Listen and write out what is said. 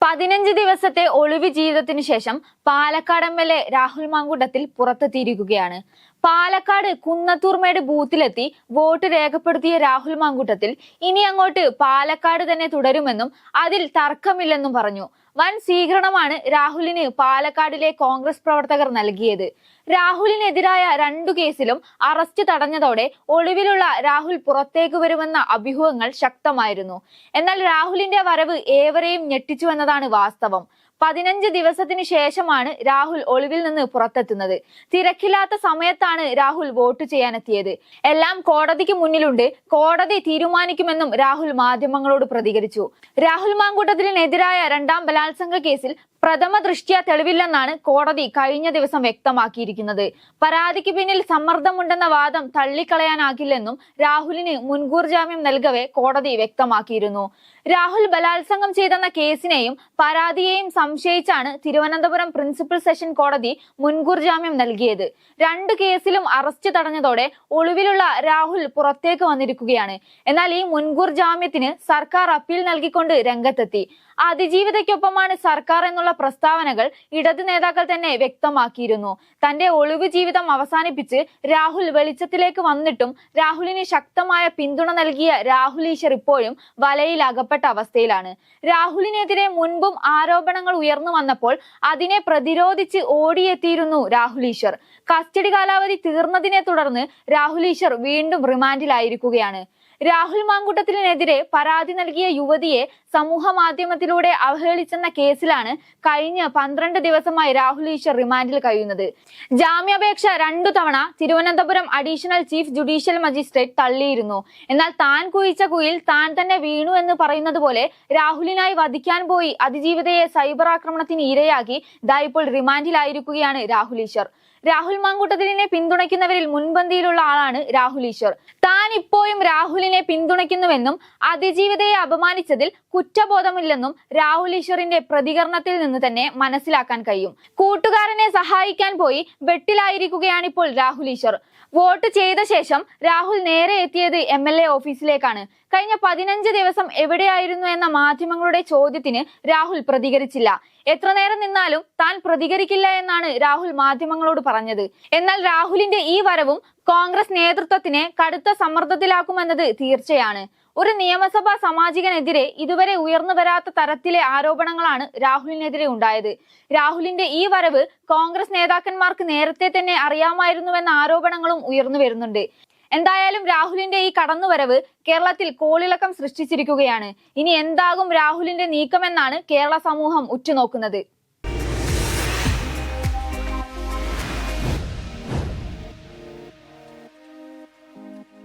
15 ദിവസത്തെ ഒളിവ് ജീവിതത്തിനു ശേഷം Palakkad MLA. Rahul Mamkootathil പുറത്തെത്തിയിരിക്കുകയാണ്. Palakkad Kunnathurmedu ബൂത്തിലെത്തി vote രേഖപ്പെടുത്തിയ രാഹുൽ മാങ്കൂട്ടത്തിൽ ഇനി അങ്ങോട്ട് പാലക്കാട് തന്നെ തുടരുമെന്നും അതിൽ തർക്കമില്ലെന്നും പറഞ്ഞു. വൻ സ്വീകരണമാണ് രാഹുലിന് പാലക്കാടിലെ കോൺഗ്രസ് പ്രവർത്തകർ നൽകിയത്. രാഹുലിനെതിരായ 2 കേസിലും അറസ്റ്റ് തടഞ്ഞതോടെ ഒളിവിലുള്ള രാഹുൽ പുറത്തേക്ക് വരുമെന്ന അഭ്യൂഹങ്ങൾ ശക്തമായിരുന്നു. എന്നാൽ രാഹുലിന്റെ വരവ് ഏവരെയും ഞെട്ടിച്ചുവെന്നതാണ് വാസ്തവം. 15 ദിവസത്തിന് ശേഷമാണ് രാഹുൽ ഒളിവിൽ നിന്ന് പുറത്തെത്തുന്നത്. തിരക്കില്ലാത്ത സമയത്താണ് രാഹുൽ വോട്ട് ചെയ്യാനെത്തിയത്. എല്ലാം കോടതിക്ക് മുന്നിലുണ്ട്, കോടതി തീരുമാനിക്കുമെന്നും രാഹുൽ മാധ്യമങ്ങളോട് പ്രതികരിച്ചു. രാഹുൽ മാങ്കൂട്ടത്തിനെതിരായ 2ാം ബലാത്സംഗ കേസിൽ പ്രഥമ ദൃഷ്ട്യാ തെളിവില്ലെന്നാണ് കോടതി കഴിഞ്ഞ ദിവസം വ്യക്തമാക്കിയിരിക്കുന്നത്. പരാതിക്ക് പിന്നിൽ സമ്മർദ്ദമുണ്ടെന്ന വാദം തള്ളിക്കളയാനാകില്ലെന്നും രാഹുലിന് മുൻകൂർ ജാമ്യം നൽകവെ കോടതി വ്യക്തമാക്കിയിരുന്നു. രാഹുൽ ബലാത്സംഗം ചെയ്തെന്ന കേസിനെയും പരാതിയെയും സംശയിച്ചാണ് തിരുവനന്തപുരം പ്രിൻസിപ്പൽ സെഷൻ കോടതി മുൻകൂർ ജാമ്യം നൽകിയത്. 2 കേസിലും അറസ്റ്റ് തടഞ്ഞതോടെ ഒളിവിലുള്ള രാഹുൽ പുറത്തേക്ക് വന്നിരിക്കുകയാണ്. എന്നാൽ ഈ മുൻകൂർ ജാമ്യത്തിന് സർക്കാർ അപ്പീൽ നൽകിക്കൊണ്ട് രംഗത്തെത്തി. അതിജീവിതയ്ക്കൊപ്പമാണ് സർക്കാർ എന്നുള്ള പ്രസ്താവനകൾ ഇടത് നേതാക്കൾ തന്നെ വ്യക്തമാക്കിയിരുന്നു. തന്റെ ഒളിവ് ജീവിതം അവസാനിപ്പിച്ച് രാഹുൽ വെളിച്ചത്തിലേക്ക് വന്നിട്ടും രാഹുലിന് ശക്തമായ പിന്തുണ നൽകിയ രാഹുൽ ഈശ്വർ ഇപ്പോഴും വലയിൽ അകപ്പെട്ട അവസ്ഥയിലാണ്. രാഹുലിനെതിരെ മുൻപും ആരോപണങ്ങൾ ഉയർന്നു വന്നപ്പോൾ അതിനെ പ്രതിരോധിച്ച് ഓടിയെത്തിയിരുന്നു രാഹുൽ ഈശ്വർ. കസ്റ്റഡി കാലാവധി തീർന്നതിനെ തുടർന്ന് രാഹുൽ ഈശ്വർ വീണ്ടും റിമാൻഡിലായിരിക്കുകയാണ്. രാഹുൽ മാങ്കൂട്ടത്തിനെതിരെ പരാതി നൽകിയ യുവതിയെ സമൂഹ മാധ്യമത്തിലൂടെ അവഹേളിച്ചെന്ന കേസിലാണ് കഴിഞ്ഞ 12 ദിവസമായി രാഹുൽ ഈശ്വർ റിമാൻഡിൽ കഴിയുന്നത്. ജാമ്യാപേക്ഷ 2 തവണ Thiruvananthapuram additional chief judicial magistrate തള്ളിയിരുന്നു. എന്നാൽ താൻ കുഴിച്ച കുയിൽ താൻ തന്നെ വീണു എന്ന് പറയുന്നത് പോലെ രാഹുലിനായി വധിക്കാൻ പോയി അതിജീവിതയെ സൈബർ ആക്രമണത്തിന് ഇരയാക്കി ഇപ്പോൾ റിമാൻഡിലായിരിക്കുകയാണ് രാഹുൽ ഈശ്വർ. രാഹുൽ മാങ്കൂട്ടത്തിലിനെ പിന്തുണയ്ക്കുന്നവരിൽ മുൻപന്തിയിലുള്ള ആളാണ് രാഹുൽ ഈശ്വർ. താൻ ഇപ്പോഴും രാഹുലിനെ പിന്തുണയ്ക്കുന്നുവെന്നും അതിജീവിതയെ അപമാനിച്ചതിൽ കുറ്റബോധമില്ലെന്നും രാഹുൽ ഈശ്വറിന്റെ പ്രതികരണത്തിൽ നിന്ന് തന്നെ മനസ്സിലാക്കാൻ കഴിയും. കൂട്ടുകാരനെ സഹായിക്കാൻ പോയി വെട്ടിലായിരിക്കുകയാണിപ്പോൾ രാഹുൽ ഈശ്വർ. വോട്ട് ചെയ്ത ശേഷം രാഹുൽ നേരെ എത്തിയത് എം.എൽ.എ. ഓഫീസിലേക്കാണ്. കഴിഞ്ഞ 15 ദിവസം എവിടെയായിരുന്നു എന്ന മാധ്യമങ്ങളുടെ ചോദ്യത്തിന് രാഹുൽ പ്രതികരിച്ചില്ല. എത്ര നേരം നിന്നാലും താൻ പ്രതികരിക്കില്ല എന്നാണ് രാഹുൽ മാധ്യമങ്ങളോട് പറഞ്ഞത്. എന്നാൽ രാഹുലിന്റെ ഈ വരവും കോൺഗ്രസ് നേതൃത്വത്തിനെ കടുത്ത സമ്മർദ്ദത്തിലാക്കുമെന്നത് തീർച്ചയാണ്. ഒരു നിയമസഭാ സാമാജികനെതിരെ ഇതുവരെ ഉയർന്നു വരാത്ത തരത്തിലെ ആരോപണങ്ങളാണ് രാഹുലിനെതിരെ ഉണ്ടായത്. രാഹുലിന്റെ ഈ വരവ് കോൺഗ്രസ് നേതാക്കന്മാർക്ക് നേരത്തെ തന്നെ അറിയാമായിരുന്നുവെന്ന ആരോപണങ്ങളും ഉയർന്നു വരുന്നുണ്ട്. എന്തായാലും രാഹുലിന്റെ ഈ കടന്നുവരവ് കേരളത്തിൽ കോളിളക്കം സൃഷ്ടിച്ചിരിക്കുകയാണ്. ഇനി എന്താകും രാഹുലിന്റെ നീക്കമെന്നാണ് കേരള സമൂഹം ഉറ്റുനോക്കുന്നത്.